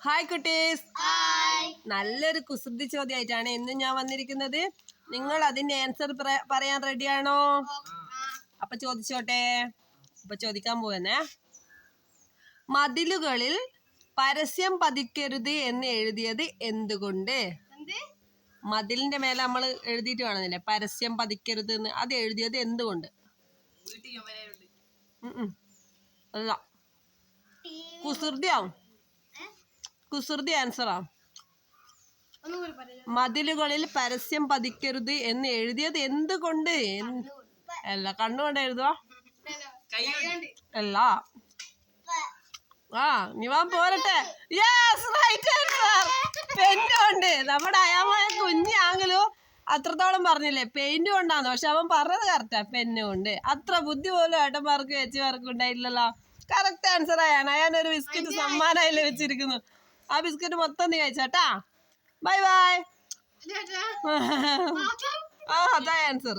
Hi കുട്ടീസ്, നല്ലൊരു കുസൃതി ചോദ്യമായിട്ടാണ് ഇന്ന് ഞാൻ വന്നിരിക്കുന്നത്. നിങ്ങൾ അതിന്റെ ആൻസർ പറയാൻ റെഡിയാണോ? അപ്പൊ ചോദിച്ചോട്ടെ. അപ്പൊ ചോദിക്കാൻ പോവന്നെ. മതിലുകളിൽ പരസ്യം പതിക്കരുത് എന്ന് എഴുതിയത് എന്തുകൊണ്ട്? മതിലിന്റെ മേലെ നമ്മൾ എഴുതിയിട്ട് കാണുന്നില്ലേ, പരസ്യം പതിക്കരുത് എന്ന്. അത് എഴുതിയത് എന്തുകൊണ്ട്? അല്ല, കുസൃതി ആൻസറാ. മതിലുകളിൽ പരസ്യം പതിക്കരുത് എന്ന് എഴുതിയത് എന്തുകൊണ്ട്? അല്ല, കണ്ണുകൊണ്ട് എഴുതുക അല്ല. നിവാൻ പോരട്ടെ. പെയിന്റ്. നമ്മുടെ അയാമായ കുഞ്ഞാങ്കിലും അത്രത്തോളം പറഞ്ഞില്ലേ പെയിന്റ് കൊണ്ടാന്ന്. പക്ഷെ അവൻ പറഞ്ഞത് കറക്റ്റാ, പെന്ന് കൊണ്ട്. അത്ര ബുദ്ധി പോലും ഏട്ടന്മാർക്ക് ചേച്ചിമാർക്ക് ഉണ്ടായില്ലല്ലോ. കറക്റ്റ് ആൻസർ ആയാണ്. അയാനൊരു ബിസ്ക്കറ്റ് സമ്മാനമായില്ലേ വെച്ചിരിക്കുന്നു. ആ ബിസ്ക്കറ്റ് മൊത്തം നീ കഴിച്ചാട്ടാ. Bye bye. അതാ ആൻസർ.